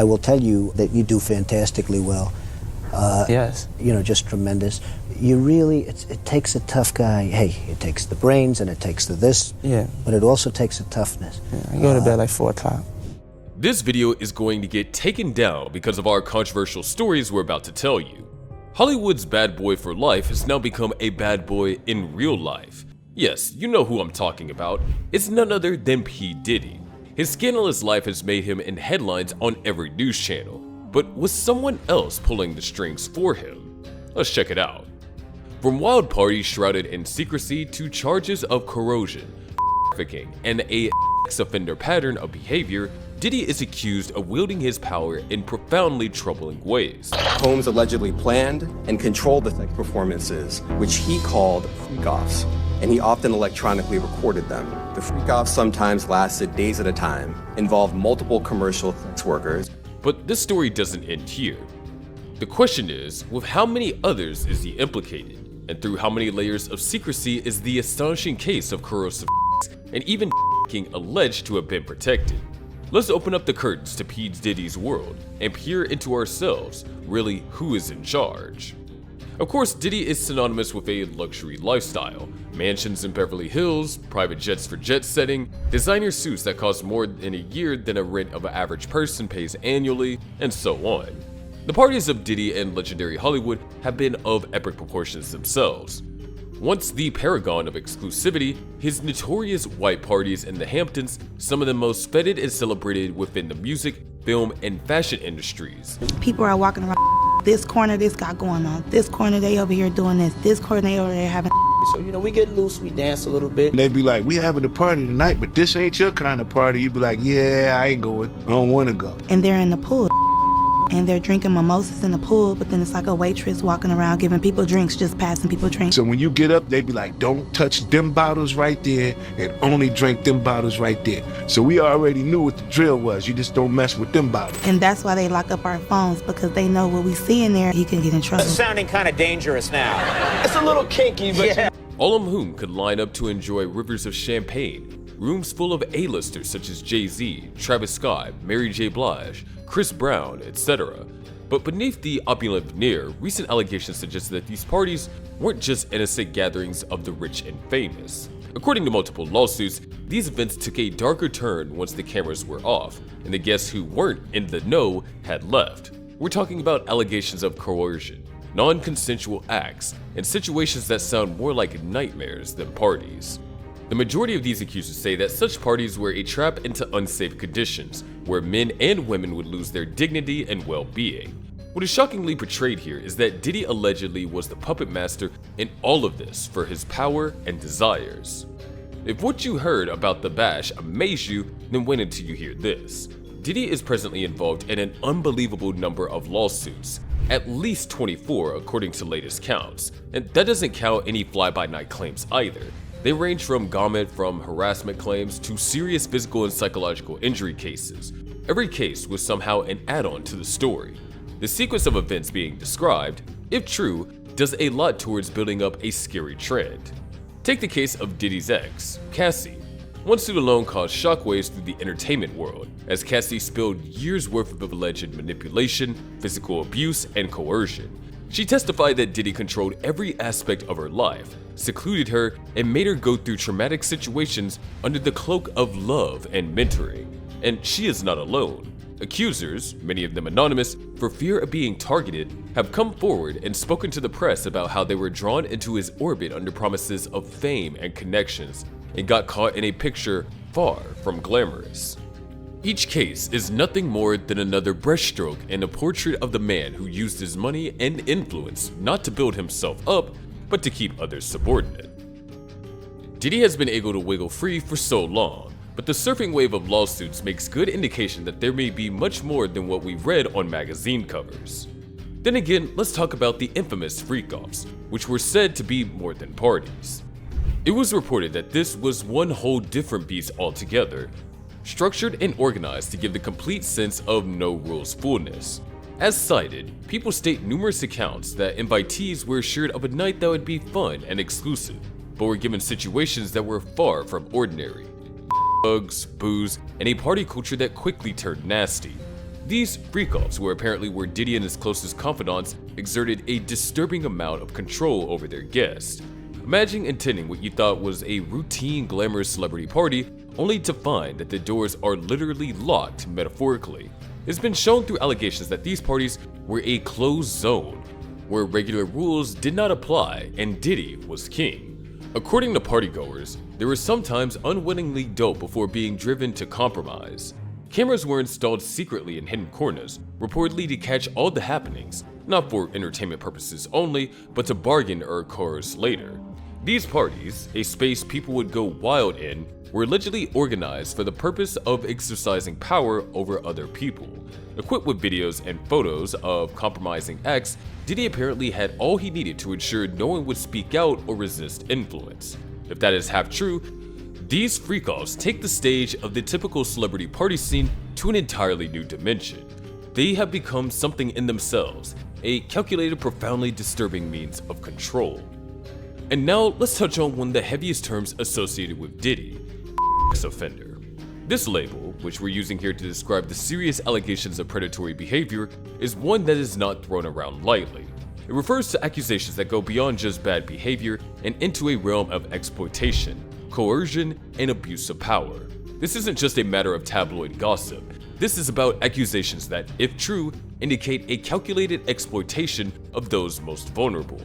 I will tell you that you do fantastically well. Yes. You know, just tremendous. You really, it takes a tough guy. Hey, it takes the brains and it takes the this, Yeah. but it also takes a toughness. Yeah, I go to bed like 4 o'clock. This video is going to get taken down because of our controversial stories we're about to tell you. Hollywood's bad boy for life has now become a bad boy in real life. Yes, you know who I'm talking about. It's none other than P. Diddy. His scandalous life has made him in headlines on every news channel. But was someone else pulling the strings for him? Let's check it out. From wild parties shrouded in secrecy to charges of corrosion, trafficking, and a offender pattern of behavior, Diddy is accused of wielding his power in profoundly troubling ways. Combs allegedly planned and controlled the sex performances, which he called freak-offs, and he often electronically recorded them. The freak-offs sometimes lasted days at a time, involved multiple commercial sex workers. But this story doesn't end here. The question is, with how many others is he implicated? And through how many layers of secrecy is the astonishing case of corrosive and even alleged to have been protected? Let's open up the curtains to P. Diddy's world and peer into ourselves, really who is in charge. Of course, Diddy is synonymous with a luxury lifestyle, mansions in Beverly Hills, private jets for jet setting, designer suits that cost more in a year than a rent of an average person pays annually, and so on. The parties of Diddy and legendary Hollywood have been of epic proportions themselves. Once the paragon of exclusivity, his notorious white parties in the Hamptons, some of the most feted and celebrated within the music, film, and fashion industries. People are walking around, this corner this got going on, this corner they over here doing this corner they over there having. So, you know, we get loose, we dance a little bit. They be like, we having a party tonight, but this ain't your kind of party. You be like, yeah, I ain't going. I don't want to go. And they're in the pool. And they're drinking mimosas in the pool, but then it's like a waitress walking around giving people drinks, just passing people drinks. So when you get up, they be like, don't touch them bottles right there and only drink them bottles right there. So we already knew what the drill was. You just don't mess with them bottles. And that's why they lock up our phones, because they know what we see in there, he can get in trouble. It's sounding kind of dangerous now. It's a little kinky, but yeah. All of whom could line up to enjoy rivers of champagne, rooms full of A-listers such as Jay-Z, Travis Scott, Mary J. Blige, Chris Brown, etc. But beneath the opulent veneer, recent allegations suggest that these parties weren't just innocent gatherings of the rich and famous. According to multiple lawsuits, these events took a darker turn once the cameras were off, and the guests who weren't in the know had left. We're talking about allegations of coercion, non-consensual acts, and situations that sound more like nightmares than parties. The majority of these accusers say that such parties were a trap into unsafe conditions, where men and women would lose their dignity and well-being. What is shockingly portrayed here is that Diddy allegedly was the puppet master in all of this for his power and desires. If what you heard about the bash amazed you, then wait until you hear this. Diddy is presently involved in an unbelievable number of lawsuits, at least 24 according to latest counts, and that doesn't count any fly-by-night claims either. They range from gamut from harassment claims to serious physical and psychological injury cases. Every case was somehow an add-on to the story. The sequence of events being described, if true, does a lot towards building up a scary trend. Take the case of Diddy's ex, Cassie. One suit alone caused shockwaves through the entertainment world, as Cassie spilled years' worth of alleged manipulation, physical abuse, and coercion. She testified that Diddy controlled every aspect of her life, secluded her, and made her go through traumatic situations under the cloak of love and mentoring. And she is not alone. Accusers, many of them anonymous, for fear of being targeted, have come forward and spoken to the press about how they were drawn into his orbit under promises of fame and connections, and got caught in a picture far from glamorous. Each case is nothing more than another brushstroke in a portrait of the man who used his money and influence not to build himself up, but to keep others subordinate. Diddy has been able to wiggle free for so long, but the surfing wave of lawsuits makes good indication that there may be much more than what we read on magazine covers. Then again, let's talk about the infamous freak-offs, which were said to be more than parties. It was reported that this was one whole different beast altogether, structured and organized to give the complete sense of no rules fullness. As cited, people state numerous accounts that invitees were assured of a night that would be fun and exclusive, but were given situations that were far from ordinary. Drugs, booze, and a party culture that quickly turned nasty. These freak-offs, who apparently were Diddy and his closest confidants, exerted a disturbing amount of control over their guests. Imagine attending what you thought was a routine glamorous celebrity party, only to find that the doors are literally locked metaphorically. It's been shown through allegations that these parties were a closed zone, where regular rules did not apply and Diddy was king. According to partygoers, they were sometimes unwittingly doped before being driven to compromise. Cameras were installed secretly in hidden corners, reportedly to catch all the happenings, not for entertainment purposes only, but to bargain or coerce later. These parties, a space people would go wild in, were allegedly organized for the purpose of exercising power over other people. Equipped with videos and photos of compromising acts, Diddy apparently had all he needed to ensure no one would speak out or resist influence. If that is half true, these freak-offs take the stage of the typical celebrity party scene to an entirely new dimension. They have become something in themselves, a calculated, profoundly disturbing means of control. And now let's touch on one of the heaviest terms associated with Diddy, offender. This label, which we're using here to describe the serious allegations of predatory behavior, is one that is not thrown around lightly. It refers to accusations that go beyond just bad behavior and into a realm of exploitation, coercion, and abuse of power. This isn't just a matter of tabloid gossip. This is about accusations that, if true, indicate a calculated exploitation of those most vulnerable.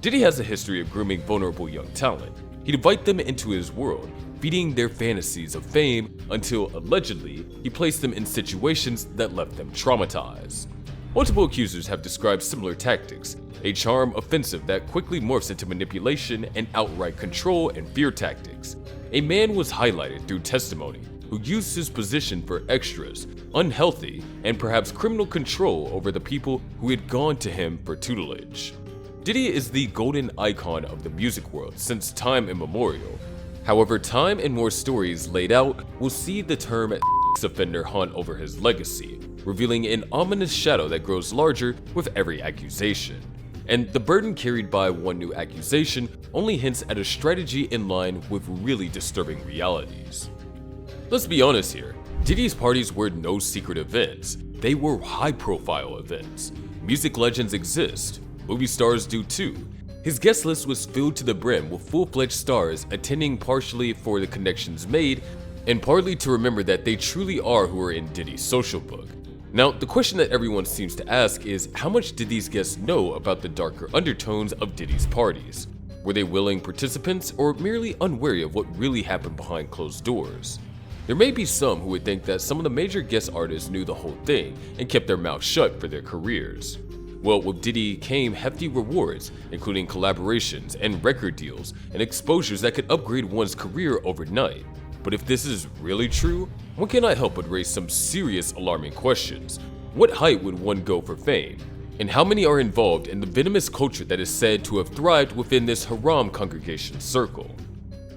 Diddy has a history of grooming vulnerable young talent. He'd invite them into his world, feeding their fantasies of fame until, allegedly, he placed them in situations that left them traumatized. Multiple accusers have described similar tactics, a charm offensive that quickly morphs into manipulation and outright control and fear tactics. A man was highlighted through testimony who used his position for extras, unhealthy, and perhaps criminal control over the people who had gone to him for tutelage. Diddy is the golden icon of the music world since time immemorial. However, time and more stories laid out will see the term offender haunt over his legacy, revealing an ominous shadow that grows larger with every accusation. And the burden carried by one new accusation only hints at a strategy in line with really disturbing realities. Let's be honest here, Diddy's parties were no secret events. They were high-profile events. Music legends exist. Movie stars do too. His guest list was filled to the brim with full-fledged stars attending partially for the connections made and partly to remember that they truly are who are in Diddy's social book. Now, the question that everyone seems to ask is how much did these guests know about the darker undertones of Diddy's parties? Were they willing participants or merely unwary of what really happened behind closed doors? There may be some who would think that some of the major guest artists knew the whole thing and kept their mouths shut for their careers. Well, with Diddy came hefty rewards, including collaborations and record deals and exposures that could upgrade one's career overnight. But if this is really true, one cannot help but raise some serious alarming questions. What height would one go for fame? And how many are involved in the venomous culture that is said to have thrived within this haram congregation circle?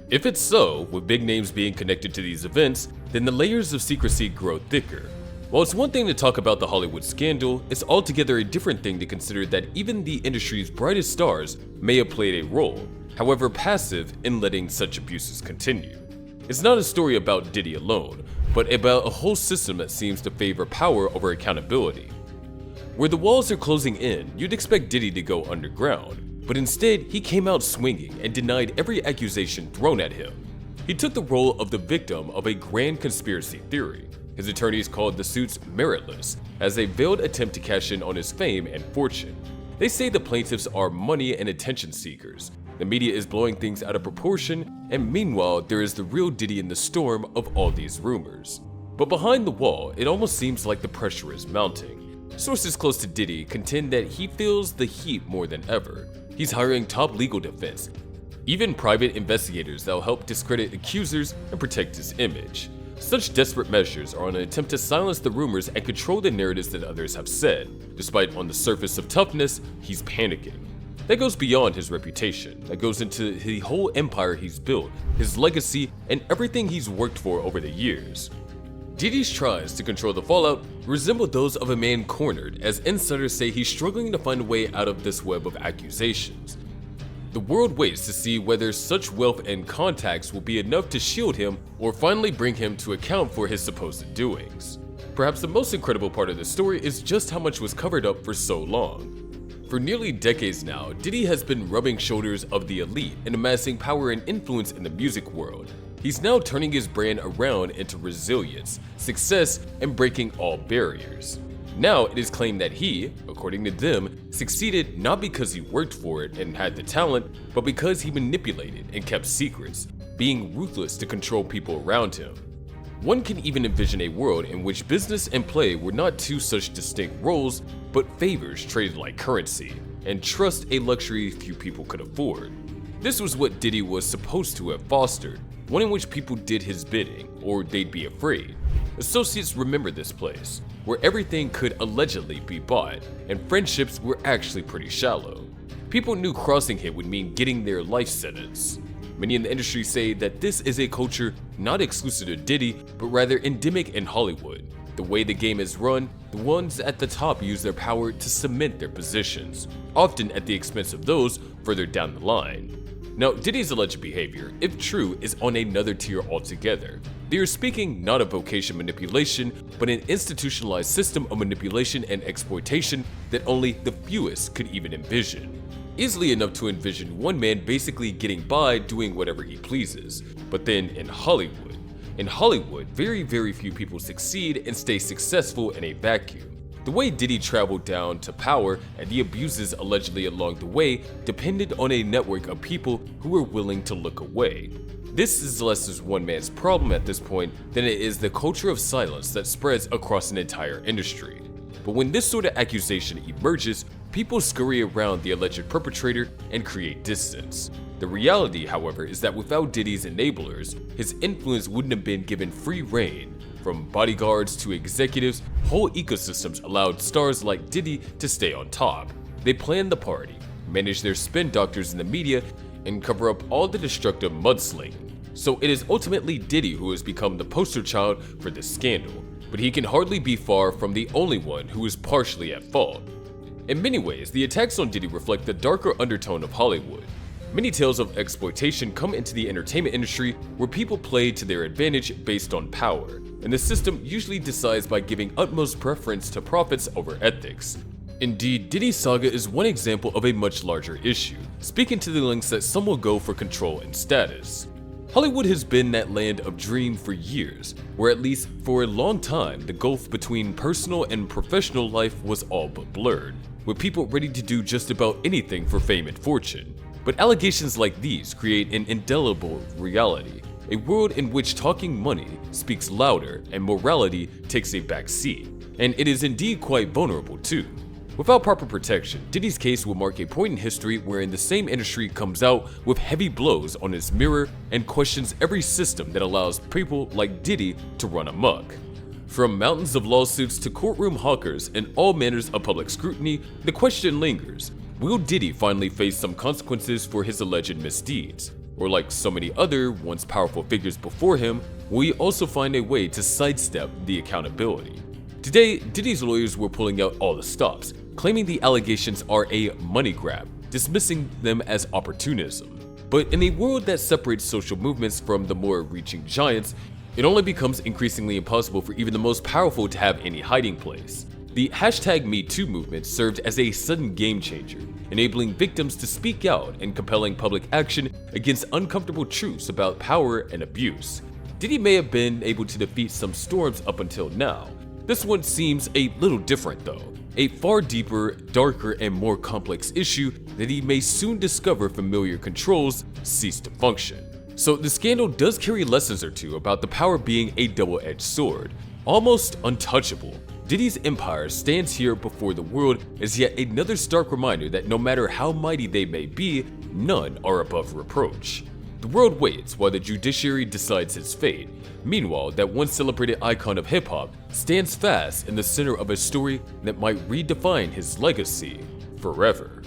If it's so, with big names being connected to these events, then the layers of secrecy grow thicker. While it's one thing to talk about the Hollywood scandal, it's altogether a different thing to consider that even the industry's brightest stars may have played a role, however passive, in letting such abuses continue. It's not a story about Diddy alone, but about a whole system that seems to favor power over accountability. Where the walls are closing in, you'd expect Diddy to go underground, but instead he came out swinging and denied every accusation thrown at him. He took the role of the victim of a grand conspiracy theory. His attorneys called the suits meritless, as a veiled attempt to cash in on his fame and fortune. They say the plaintiffs are money and attention seekers. The media is blowing things out of proportion, and meanwhile there is the real Diddy in the storm of all these rumors. But behind the wall, it almost seems like the pressure is mounting. Sources close to Diddy contend that he feels the heat more than ever. He's hiring top legal defense, even private investigators that will help discredit accusers and protect his image. Such desperate measures are an attempt to silence the rumors and control the narratives that others have said. Despite on the surface of toughness, he's panicking. That goes beyond his reputation. That goes into the whole empire he's built, his legacy, and everything he's worked for over the years. Diddy's tries to control the fallout resemble those of a man cornered, as insiders say he's struggling to find a way out of this web of accusations. The world waits to see whether such wealth and contacts will be enough to shield him or finally bring him to account for his supposed doings. Perhaps the most incredible part of this story is just how much was covered up for so long. For nearly decades now, Diddy has been rubbing shoulders of the elite and amassing power and influence in the music world. He's now turning his brand around into resilience, success, and breaking all barriers. Now it is claimed that he, according to them, succeeded not because he worked for it and had the talent, but because he manipulated and kept secrets, being ruthless to control people around him. One can even envision a world in which business and play were not two such distinct roles, but favors traded like currency, and trust a luxury few people could afford. This was what Diddy was supposed to have fostered, one in which people did his bidding, or they'd be afraid. Associates remember this place, where everything could allegedly be bought, and friendships were actually pretty shallow. People knew crossing him would mean getting their life sentence. Many in the industry say that this is a culture not exclusive to Diddy, but rather endemic in Hollywood. The way the game is run, the ones at the top use their power to cement their positions, often at the expense of those further down the line. Now, Diddy's alleged behavior, if true, is on another tier altogether. They are speaking not of vocation manipulation, but an institutionalized system of manipulation and exploitation that only the fewest could even envision. Easily enough to envision one man basically getting by doing whatever he pleases. But then in Hollywood, very few people succeed and stay successful in a vacuum. The way Diddy traveled down to power and the abuses allegedly along the way depended on a network of people who were willing to look away. This is less as one man's problem at this point than it is the culture of silence that spreads across an entire industry. But when this sort of accusation emerges, people scurry around the alleged perpetrator and create distance. The reality, however, is that without Diddy's enablers, his influence wouldn't have been given free rein. From bodyguards to executives, whole ecosystems allowed stars like Diddy to stay on top. They planned the party, managed their spin doctors in the media, and cover up all the destructive mudslinging. So it is ultimately Diddy who has become the poster child for this scandal, but he can hardly be far from the only one who is partially at fault. In many ways, the attacks on Diddy reflect the darker undertone of Hollywood. Many tales of exploitation come into the entertainment industry where people play to their advantage based on power, and the system usually decides by giving utmost preference to profits over ethics. Indeed, Diddy's saga is one example of a much larger issue, speaking to the lengths that some will go for control and status. Hollywood has been that land of dream for years, where at least for a long time the gulf between personal and professional life was all but blurred, with people ready to do just about anything for fame and fortune. But allegations like these create an indelible reality, a world in which talking money speaks louder and morality takes a back seat, and it is indeed quite vulnerable too. Without proper protection, Diddy's case will mark a point in history wherein the same industry comes out with heavy blows on its mirror and questions every system that allows people like Diddy to run amok. From mountains of lawsuits to courtroom hawkers and all manners of public scrutiny, the question lingers: will Diddy finally face some consequences for his alleged misdeeds? Or like so many other once powerful figures before him, will he also find a way to sidestep the accountability? Today, Diddy's lawyers were pulling out all the stops, claiming the allegations are a money grab, dismissing them as opportunism. But in a world that separates social movements from the more reaching giants, it only becomes increasingly impossible for even the most powerful to have any hiding place. The #MeToo movement served as a sudden game changer, enabling victims to speak out and compelling public action against uncomfortable truths about power and abuse. Diddy may have been able to defeat some storms up until now. This one seems a little different though, a far deeper, darker, and more complex issue that he may soon discover familiar controls cease to function. So the scandal does carry lessons or two about the power being a double-edged sword, almost untouchable. Diddy's empire stands here before the world as yet another stark reminder that no matter how mighty they may be, none are above reproach. The world waits while the judiciary decides its fate. Meanwhile, that once celebrated icon of hip-hop stands fast in the center of a story that might redefine his legacy forever.